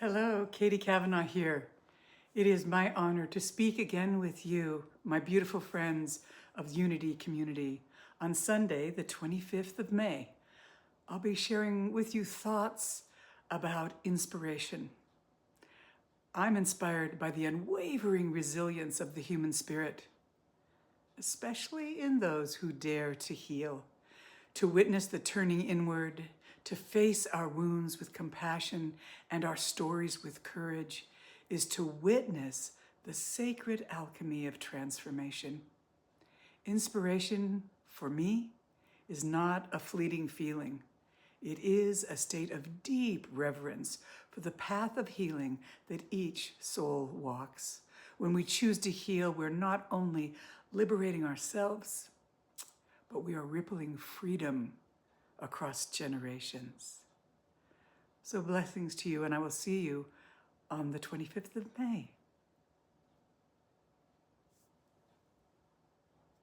Hello, Kate Cavanaugh here. It is my honor to speak again with you, my beautiful friends of Unity Community, on Sunday, the 25th of May. I'll be sharing with you thoughts about inspiration. I'm inspired by the unwavering resilience of the human spirit, especially in those who dare to heal, to witness the turning inward, to face our wounds with compassion and our stories with courage, is to witness the sacred alchemy of transformation. Inspiration, for me, is not a fleeting feeling. It is a state of deep reverence for the path of healing that each soul walks. When we choose to heal, we're not only liberating ourselves, but we are rippling freedom across generations. So blessings to you, and I will see you on the 25th of May.